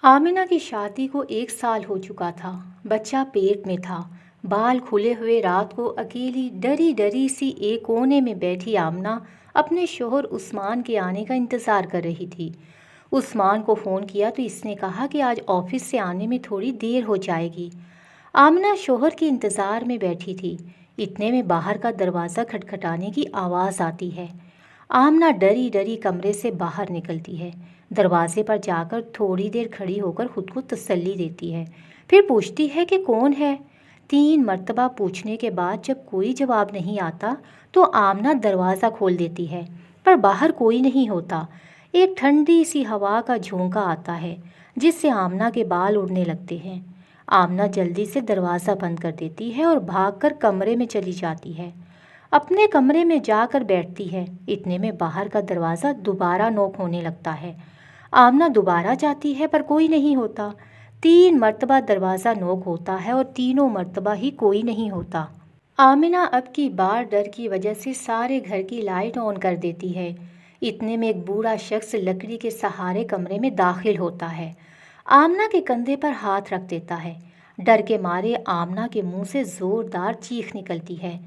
आमिना की शादी को 1 साल हो चुका था। बच्चा पेट में था। बाल खुले हुए रात को अकेली डरी डरी सी एक कोने में बैठी आमिना अपने शोहर उस्मान के आने का इंतज़ार कर रही थी। उस्मान को फ़ोन किया तो इसने कहा कि आज ऑफिस से आने में थोड़ी देर हो जाएगी। आमिना शोहर के इंतज़ार में बैठी थी। इतने में बाहर का दरवाज़ा खटखटाने की आवाज़ आती है। आमना डरी डरी कमरे से बाहर निकलती है। दरवाजे पर जाकर थोड़ी देर खड़ी होकर खुद को तसल्ली देती है। फिर पूछती है कि कौन है। 3 मर्तबा पूछने के बाद जब कोई जवाब नहीं आता तो आमना दरवाज़ा खोल देती है, पर बाहर कोई नहीं होता। एक ठंडी सी हवा का झोंका आता है जिससे आमना के बाल उड़ने लगते हैं। आमना जल्दी से दरवाज़ा बंद कर देती है और भागकर कमरे में चली जाती है। अपने कमरे में जाकर बैठती है। इतने में बाहर का दरवाज़ा दोबारा नॉक होने लगता है। आमना दोबारा जाती है पर कोई नहीं होता। 3 मर्तबा दरवाज़ा नॉक होता है और तीनों मर्तबा ही कोई नहीं होता। आमिना अब की बार डर की वजह से सारे घर की लाइट ऑन कर देती है। इतने में एक बूढ़ा शख्स लकड़ी के सहारे कमरे में दाखिल होता है। आमना के कंधे पर हाथ रख देता है। डर के मारे आमना के मुंह से ज़ोरदार चीख निकलती है।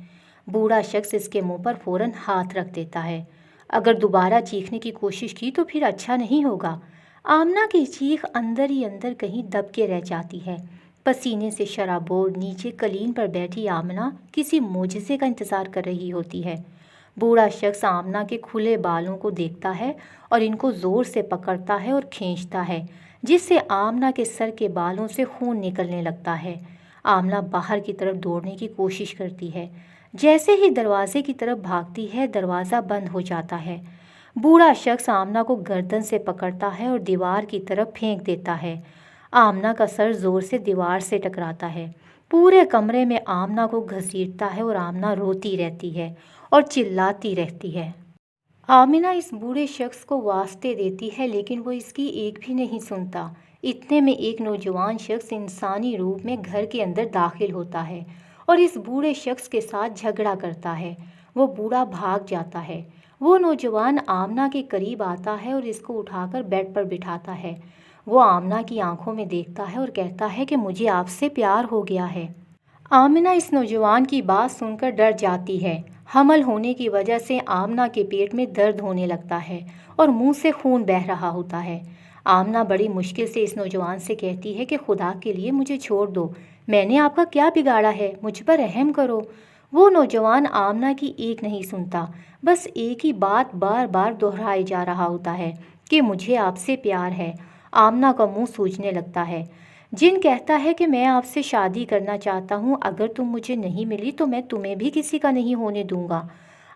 बूढ़ा शख्स इसके मुंह पर फौरन हाथ रख देता है। अगर दोबारा चीखने की कोशिश की तो फिर अच्छा नहीं होगा। आमना की चीख अंदर ही अंदर कहीं दब के रह जाती है। पसीने से शराबोर नीचे कलीन पर बैठी आमना किसी मोजज़े का इंतज़ार कर रही होती है। बूढ़ा शख्स आमना के खुले बालों को देखता है और इनको ज़ोर से पकड़ता है और खींचता है, जिससे आमना के सर के बालों से खून निकलने लगता है। आमना बाहर की तरफ दौड़ने की कोशिश करती है। जैसे ही दरवाजे की तरफ भागती है, दरवाज़ा बंद हो जाता है। बूढ़ा शख्स आमना को गर्दन से पकड़ता है और दीवार की तरफ फेंक देता है। आमना का सर ज़ोर से दीवार से टकराता है। पूरे कमरे में आमना को घसीटता है और आमना रोती रहती है और चिल्लाती रहती है। आमिना इस बूढ़े शख्स को वास्ते देती है लेकिन वो इसकी एक भी नहीं सुनता। इतने में एक नौजवान शख्स इंसानी रूप में घर के अंदर दाखिल होता है और इस बूढ़े शख्स के साथ झगड़ा करता है। वो बूढ़ा भाग जाता है। वो नौजवान आमना के करीब आता है और इसको उठाकर बेड पर बिठाता है। वो आमना की आंखों में देखता है और कहता है कि मुझे आपसे प्यार हो गया है। आमिना इस नौजवान की बात सुनकर डर जाती है। हमल होने की वजह से आमना के पेट में दर्द होने लगता है और मुंह से खून बह रहा होता है। आमना बड़ी मुश्किल से इस नौजवान से कहती है कि खुदा के लिए मुझे छोड़ दो, मैंने आपका क्या बिगाड़ा है, मुझ पर रहम करो। वो नौजवान आमना की एक नहीं सुनता, बस एक ही बात बार बार दोहराए जा रहा होता है कि मुझे आपसे प्यार है। आमना का मुंह सूजने लगता है। जिन कहता है कि मैं आपसे शादी करना चाहता हूँ, अगर तुम मुझे नहीं मिली तो मैं तुम्हें भी किसी का नहीं होने दूंगा।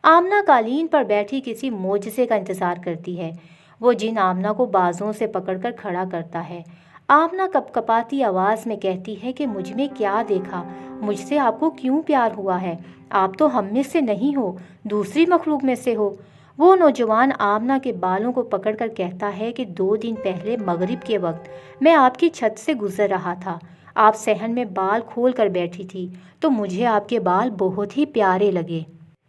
आमना कालीन पर बैठी किसी मोजज़े का इंतज़ार करती है। वो जिन आमना को बाजुओं से पकड़कर खड़ा करता है। आमना कपकपाती आवाज़ में कहती है कि मुझ में क्या देखा, मुझसे आपको क्यों प्यार हुआ है? आप तो हम में से नहीं हो, दूसरी मखलूक में से हो। वो नौजवान आमना के बालों को पकड़कर कहता है कि 2 दिन पहले मगरिब के वक्त मैं आपकी छत से गुजर रहा था। आप सहन में बाल खोल कर बैठी थी तो मुझे आपके बाल बहुत ही प्यारे लगे।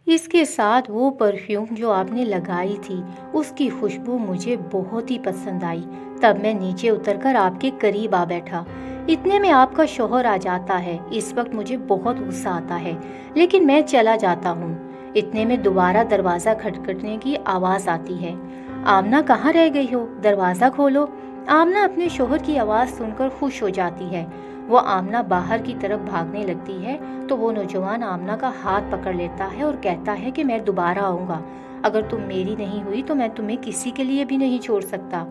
इसके साथ वो परफ्यूम जो आपने लगाई थी उसकी खुशबू मुझे बहुत ही पसंद आई। तब मैं नीचे उतरकर आपके करीब आ बैठा। इतने में आपका शौहर आ जाता है। इस वक्त मुझे बहुत गुस्सा आता है लेकिन मैं चला जाता हूँ। इतने में दोबारा दरवाज़ा खटखटने की आवाज़ आती है। आमना कहाँ रह गई हो, दरवाज़ा खोलो। आमना अपने शौहर की आवाज़ सुनकर खुश हो जाती है। वो आमना बाहर की तरफ भागने लगती है तो वो नौजवान आमना का हाथ पकड़ लेता है और कहता है कि मैं दोबारा आऊँगा, अगर तुम मेरी नहीं हुई तो मैं तुम्हें किसी के लिए भी नहीं छोड़ सकता।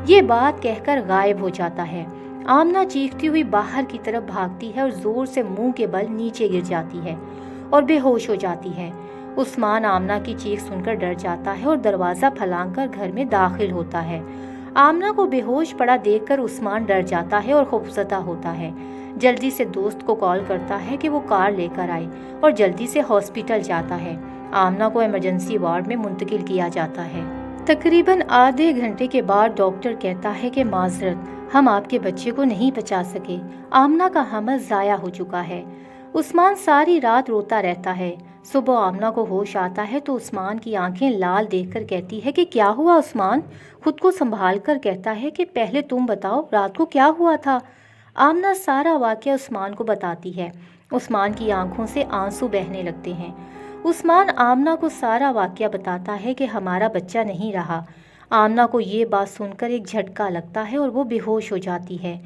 ये बात कहकर गायब हो जाता है। आमना चीखती हुई बाहर की तरफ भागती है और ज़ोर से मुंह के बल नीचे गिर जाती है और बेहोश हो जाती है। उस्मान आमना की चीख सुनकर डर जाता है और दरवाज़ा फलांग कर घर में दाखिल होता है। आमना को बेहोश पड़ा देखकर उस्मान डर जाता है और खौफज़दा होता है। जल्दी से दोस्त को कॉल करता है कि वो कार लेकर आए और जल्दी से हॉस्पिटल जाता है। आमना को इमरजेंसी वार्ड में मुंतकिल किया जाता है। तकरीबन आधे घंटे के बाद डॉक्टर कहता है कि माजरत, हम आपके बच्चे को नहीं बचा सके। आमना का हमल ज़ाया हो चुका है। عثمان ساری رات روتا رہتا ہے۔ صبح آمنہ کو ہوش آتا ہے تو عثمان کی آنکھیں لال دیکھ کر کہتی ہے کہ کیا ہوا عثمان؟ خود کو سنبھال کر کہتا ہے کہ پہلے تم بتاؤ رات کو کیا ہوا تھا؟ آمنہ سارا واقعہ عثمان کو بتاتی ہے۔ عثمان کی آنکھوں سے آنسو بہنے لگتے ہیں۔ عثمان آمنہ کو سارا واقعہ بتاتا ہے کہ ہمارا بچہ نہیں رہا۔ آمنہ کو یہ بات سن کر ایک جھٹکا لگتا ہے اور وہ بے ہوش ہو جاتی ہے۔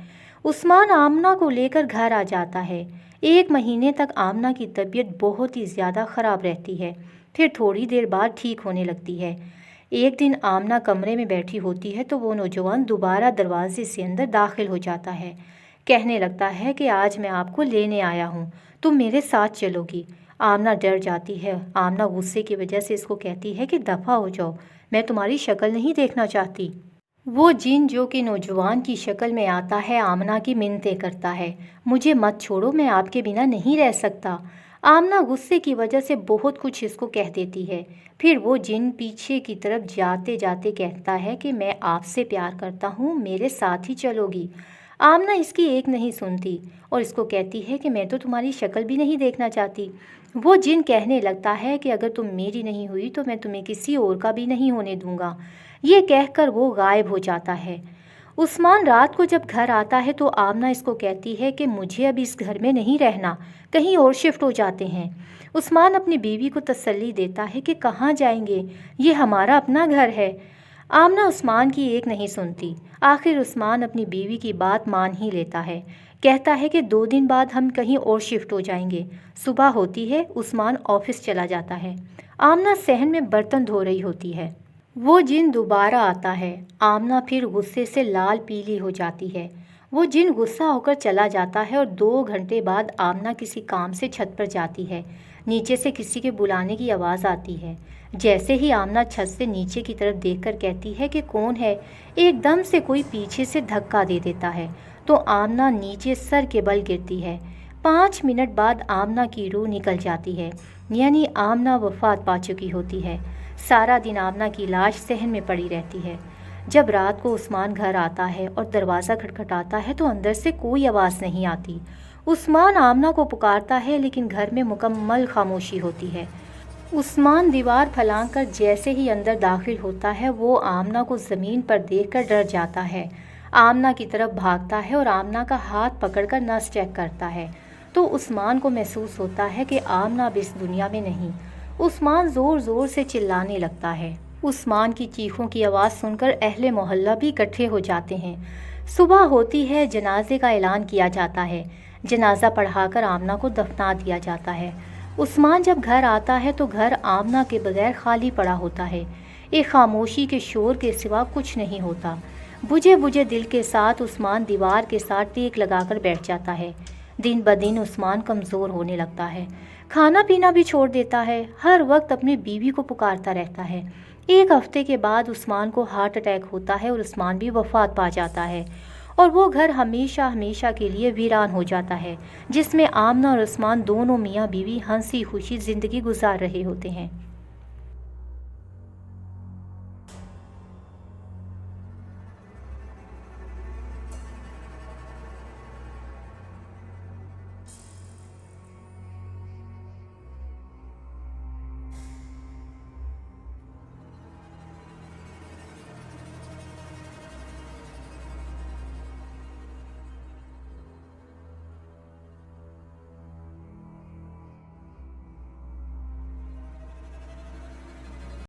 عثمان آمنہ کو لے کر گھر آ جاتا ہے۔ 1 مہینے تک آمنہ کی طبیعت بہت ہی زیادہ خراب رہتی ہے، پھر تھوڑی دیر بعد ٹھیک ہونے لگتی ہے۔ ایک دن آمنہ کمرے میں بیٹھی ہوتی ہے تو وہ نوجوان دوبارہ دروازے سے اندر داخل ہو جاتا ہے۔ کہنے لگتا ہے کہ آج میں آپ کو لینے آیا ہوں، تم میرے ساتھ چلو گی۔ آمنہ ڈر جاتی ہے۔ آمنہ غصے کی وجہ سے اس کو کہتی ہے کہ دفع ہو جاؤ، میں تمہاری شکل نہیں دیکھنا چاہتی۔ وہ جن جو کہ نوجوان کی شکل میں آتا ہے آمنہ کی منتیں کرتا ہے، مجھے مت چھوڑو، میں آپ کے بنا نہیں رہ سکتا۔ آمنہ غصے کی وجہ سے بہت کچھ اس کو کہہ دیتی ہے۔ پھر وہ جن پیچھے کی طرف جاتے جاتے کہتا ہے کہ میں آپ سے پیار کرتا ہوں، میرے ساتھ ہی چلو گی۔ آمنہ اس کی ایک نہیں سنتی اور اس کو کہتی ہے کہ میں تو تمہاری شکل بھی نہیں دیکھنا چاہتی۔ وہ جن کہنے لگتا ہے کہ اگر تم میری نہیں ہوئی تو میں تمہیں کسی اور کا بھی نہیں ہونے دوں گا۔ یہ کہہ کر وہ غائب ہو جاتا ہے۔ عثمان رات کو جب گھر آتا ہے تو آمنہ اس کو کہتی ہے کہ مجھے اب اس گھر میں نہیں رہنا، کہیں اور شفٹ ہو جاتے ہیں۔ عثمان اپنی بیوی کو تسلی دیتا ہے کہ کہاں جائیں گے، یہ ہمارا اپنا گھر ہے۔ آمنہ عثمان کی ایک نہیں سنتی۔ آخر عثمان اپنی بیوی کی بات مان ہی لیتا ہے، کہتا ہے کہ 2 دن بعد ہم کہیں اور شفٹ ہو جائیں گے۔ صبح ہوتی ہے، عثمان آفس چلا جاتا ہے۔ آمنہ صحن میں برتن دھو رہی ہوتی ہے۔ وہ جن دوبارہ آتا ہے۔ آمنہ پھر غصے سے لال پیلی ہو جاتی ہے۔ وہ جن غصہ ہو کر چلا جاتا ہے اور 2 گھنٹے بعد آمنہ کسی کام سے چھت پر جاتی ہے۔ نیچے سے کسی کے بلانے کی آواز آتی ہے۔ جیسے ہی آمنہ چھت سے نیچے کی طرف دیکھ کر کہتی ہے کہ کون ہے، ایک دم سے کوئی پیچھے سے دھکا دے دیتا ہے تو آمنہ نیچے سر کے بل گرتی ہے۔ 5 منٹ بعد آمنہ کی روح نکل جاتی ہے، یعنی آمنہ وفات پا چکی ہوتی ہے۔ سارا دن آمنہ کی لاش صحن میں پڑی رہتی ہے۔ جب رات کو عثمان گھر آتا ہے اور دروازہ کھٹکھٹاتا ہے تو اندر سے کوئی آواز نہیں آتی۔ عثمان آمنہ کو پکارتا ہے لیکن گھر میں مکمل خاموشی ہوتی ہے۔ عثمان دیوار پھلانگ کر جیسے ہی اندر داخل ہوتا ہے وہ آمنہ کو زمین پر دیکھ کر ڈر جاتا ہے۔ آمنہ کی طرف بھاگتا ہے اور آمنہ کا ہاتھ پکڑ کر نس چیک کرتا ہے تو عثمان کو محسوس ہوتا ہے کہ آمنہ اب اس دنیا میں نہیں۔ عثمان زور زور سے چلانے لگتا ہے۔ عثمان کی چیخوں کی آواز سن کر اہل محلہ بھی اکٹھے ہو جاتے ہیں۔ صبح ہوتی ہے، جنازے کا اعلان کیا جاتا ہے۔ جنازہ پڑھا کر آمنہ کو دفنا دیا جاتا ہے۔ عثمان جب گھر آتا ہے تو گھر آمنہ کے بغیر خالی پڑا ہوتا ہے۔ ایک خاموشی کے شور کے سوا کچھ نہیں ہوتا۔ بجھے بجھے دل کے ساتھ عثمان دیوار کے ساتھ ٹیک لگا کر بیٹھ جاتا ہے۔ دن بدن عثمان کمزور ہونے لگتا ہے، کھانا پینا بھی چھوڑ دیتا ہے، ہر وقت اپنی بیوی کو پکارتا رہتا ہے۔ 1 ہفتے کے بعد عثمان کو ہارٹ اٹیک ہوتا ہے اور عثمان بھی وفات پا جاتا ہے اور وہ گھر ہمیشہ ہمیشہ کے لیے ویران ہو جاتا ہے جس میں آمنہ اور عثمان دونوں میاں بیوی ہنسی خوشی زندگی گزار رہے ہوتے ہیں۔